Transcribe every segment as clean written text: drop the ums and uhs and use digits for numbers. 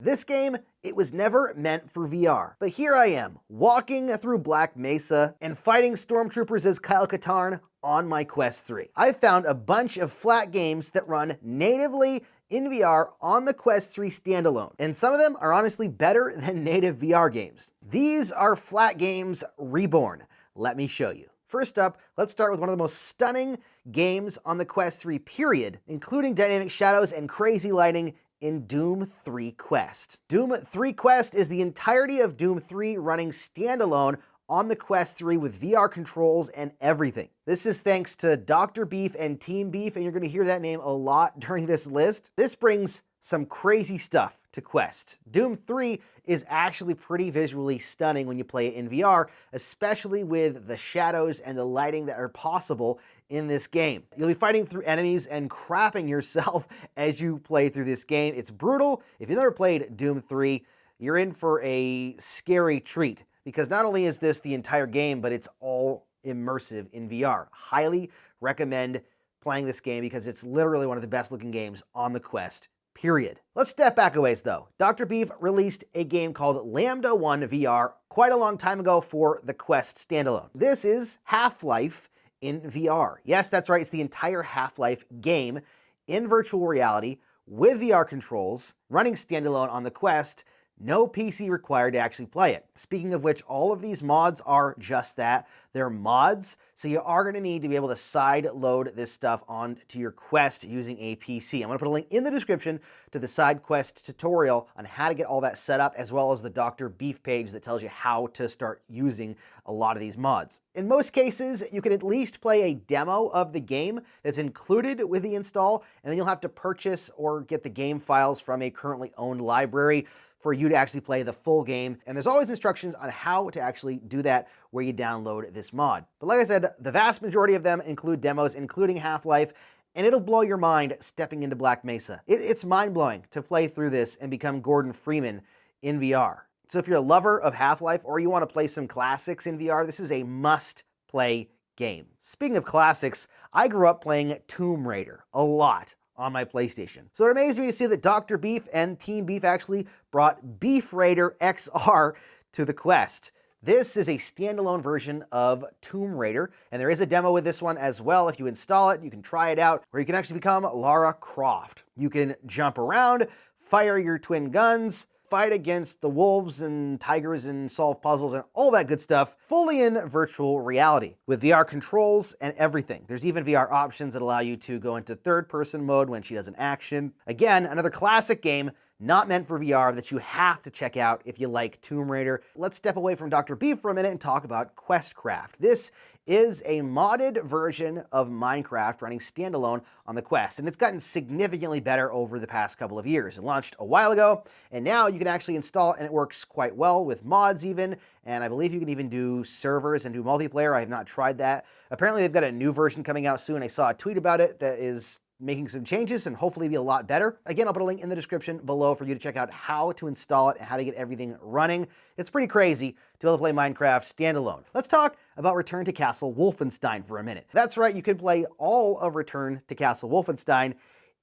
This game, it was never meant for VR, but here I am, walking through Black Mesa and fighting stormtroopers as Kyle Katarn on my Quest 3. I found a bunch of flat games that run natively in VR on the Quest 3 standalone, and some of them are honestly better than native VR games. These are flat games reborn. Let me show you. First up, let's start with one of the most stunning games on the Quest 3 period, including dynamic shadows and crazy lighting in Doom 3 Quest. Doom 3 Quest is the entirety of Doom 3 running standalone on the Quest 3 with VR controls and everything. This is thanks to Dr. Beef and Team Beef, and you're going to hear that name a lot during this list. This brings some crazy stuff to Quest. Doom 3 is actually pretty visually stunning when you play it in VR, especially with the shadows and the lighting that are possible in this game. You'll be fighting through enemies and crapping yourself as you play through this game. It's brutal. If you've never played Doom 3, you're in for a scary treat, because not only is this the entire game, but it's all immersive in VR. Highly recommend playing this game because it's literally one of the best looking games on the Quest, period. Let's step back a ways though. Dr. Beef released a game called Lambda 1 VR quite a long time ago for the Quest standalone. This is HalfLife in VR. Yes, that's right, it's the entire Half-Life game in virtual reality with VR controls, running standalone on the Quest. No PC required to actually play it. Speaking of which, all of these mods are just that. They're mods, so you are going to need to be able to side load this stuff onto your Quest using a PC. I'm going to put a link in the description to the side Quest tutorial on how to get all that set up, as well as the Dr. Beef page that tells you how to start using a lot of these mods. In most cases, you can at least play a demo of the game that's included with the install, and then you'll have to purchase or get the game files from a currently owned library for you to actually play the full game. And there's always instructions on how to actually do that where you download this mod. But like I said, the vast majority of them include demos, including Half-Life, and it'll blow your mind stepping into Black Mesa. It's mind-blowing to play through this and become Gordon Freeman in VR. So if you're a lover of Half-Life or you want to play some classics in VR, this is a must-play game. Speaking of classics, I grew up playing Tomb Raider a lot on my PlayStation. So it amazed me to see that Dr. Beef and Team Beef actually brought Beef Raider XR to the Quest. This is a standalone version of Tomb Raider, and there is a demo with this one as well. If you install it, you can try it out, where you can actually become Lara Croft. You can jump around, fire your twin guns, fight against the wolves and tigers and solve puzzles and all that good stuff, fully in virtual reality with VR controls and everything. There's even VR options that allow you to go into third-person mode when she does an action. Again, another classic game, not meant for VR, that you have to check out if you like Tomb Raider. Let's step away from Dr. Beef for a minute and talk about Questcraft. This is a modded version of Minecraft running standalone on the Quest, and it's gotten significantly better over the past couple of years. It launched a while ago, and now you can actually install it, and it works quite well with mods even, and I believe you can even do servers and do multiplayer. I have not tried that. Apparently they've got a new version coming out soon. I saw a tweet about it that is making some changes and hopefully be a lot better. Again, I'll put a link in the description below for you to check out how to install it and how to get everything running. It's pretty crazy to be able to play Minecraft standalone. Let's talk about Return to Castle Wolfenstein for a minute. That's right, you can play all of Return to Castle Wolfenstein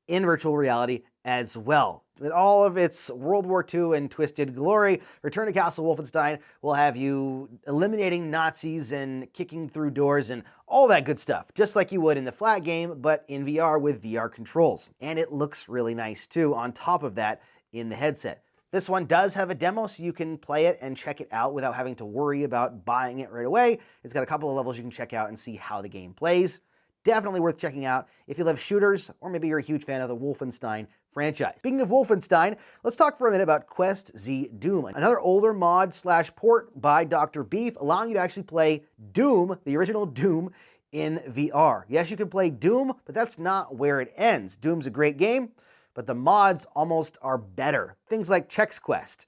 in virtual reality as well. With all of its World War II and twisted glory, Return to Castle Wolfenstein will have you eliminating Nazis and kicking through doors and all that good stuff, just like you would in the flat game, but in VR with VR controls. And it looks really nice too on top of that in the headset. This one does have a demo, so you can play it and check it out without having to worry about buying it right away. It's got a couple of levels you can check out and see how the game plays. Definitely worth checking out if you love shooters, or maybe you're a huge fan of the Wolfenstein franchise. Speaking of Wolfenstein, let's talk for a minute about Quest Z Doom, another older mod / port by Dr. Beef, allowing you to actually play Doom, the original Doom, in VR. Yes, you can play Doom, but that's not where it ends. Doom's a great game, but the mods almost are better. Things like Chex Quest.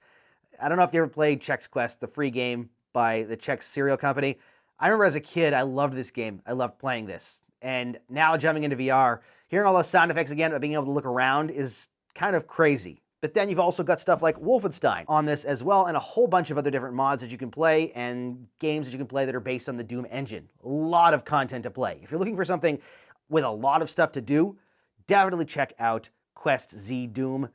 I don't know if you ever played Chex Quest, the free game by the Chex cereal company. I remember as a kid, I loved this game. I loved playing this. And now jumping into VR, hearing all those sound effects again, but being able to look around is kind of crazy. But then you've also got stuff like Wolfenstein on this as well, and a whole bunch of other different mods that you can play and games that you can play that are based on the Doom engine. A lot of content to play. If you're looking for something with a lot of stuff to do, definitely check out Quest Z Doom.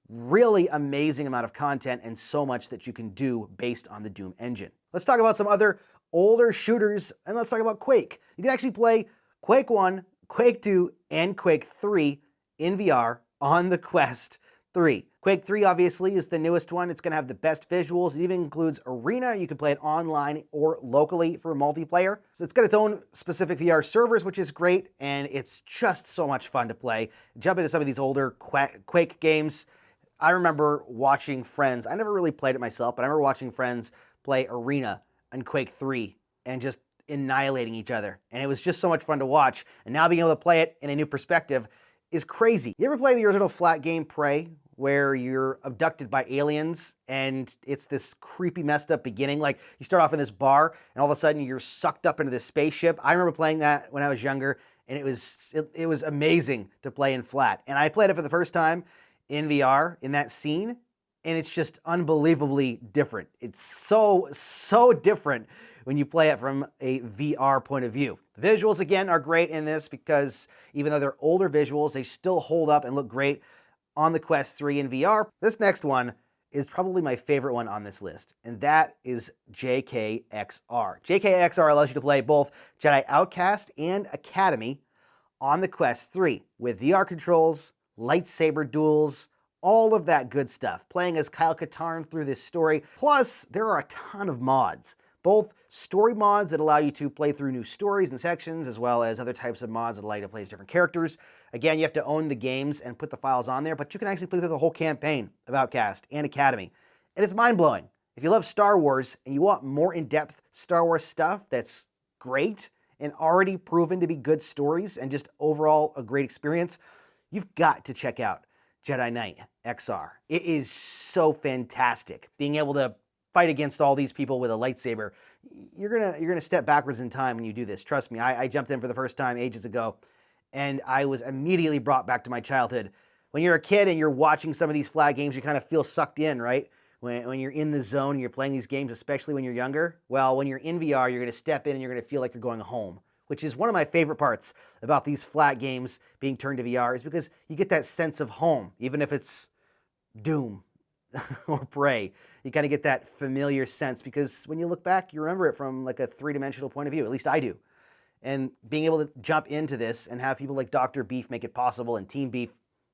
really amazing amount of content and so much that you can do based on the Doom engine. Let's talk about some other older shooters, and let's talk about Quake. You can actually play Quake 1, Quake 2, and Quake 3 in VR on the Quest 3. Quake 3 obviously is the newest one. It's going to have the best visuals. It even includes Arena. You can play it online or locally for multiplayer. So it's got its own specific VR servers, which is great, and it's just so much fun to play. Jump into some of these older Quake games. I remember watching friends, I never really played it myself, but I remember watching friends play Arena on Quake 3 and just annihilating each other. And it was just so much fun to watch. And now being able to play it in a new perspective is crazy. You ever play the original flat game Prey, where you're abducted by aliens and it's this creepy messed up beginning? Like you start off in this bar and all of a sudden you're sucked up into this spaceship. I remember playing that when I was younger, and it was amazing to play in flat. And I played it for the first time in VR in that scene, and it's just unbelievably different. It's so different when you play it from a VR point of view. The visuals, again, are great in this because even though they're older visuals, they still hold up and look great on the Quest 3 in VR. This next one is probably my favorite one on this list, and that is JKXR. JKXR allows you to play both Jedi Outcast and Academy on the Quest 3 with VR controls, lightsaber duels, all of that good stuff, playing as Kyle Katarn through this story. Plus, there are a ton of mods, both story mods that allow you to play through new stories and sections, as well as other types of mods that allow you to play as different characters. Again, you have to own the games and put the files on there, but you can actually play through the whole campaign of Outcast and Academy. And it's mind-blowing. If you love Star Wars and you want more in-depth Star Wars stuff that's great and already proven to be good stories and just overall a great experience, you've got to check out Jedi Knight XR. It is so fantastic. Being able to fight against all these people with a lightsaber, you're gonna step backwards in time when you do this. Trust me, I jumped in for the first time ages ago, and I was immediately brought back to my childhood. When you're a kid and you're watching some of these flat games, you kind of feel sucked in, right? When you're in the zone and you're playing these games, especially when you're younger. Well, when you're in VR, you're gonna step in and you're gonna feel like you're going home, which is one of my favorite parts about these flat games being turned to VR, is because you get that sense of home, even if it's Doom or Prey. You kind of get that familiar sense because when you look back, you remember it from like a three-dimensional point of view. At least I do. And being able to jump into this and have people like Dr. Beef make it possible and Team Beef,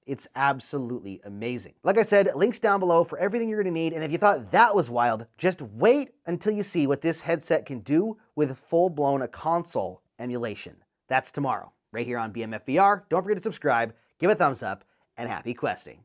it's absolutely amazing. Like I said, links down below for everything you're going to need. And if you thought that was wild, just wait until you see what this headset can do with full-blown a console emulation. That's tomorrow, right here on BMF VR. Don't forget to subscribe, give a thumbs up, and happy questing.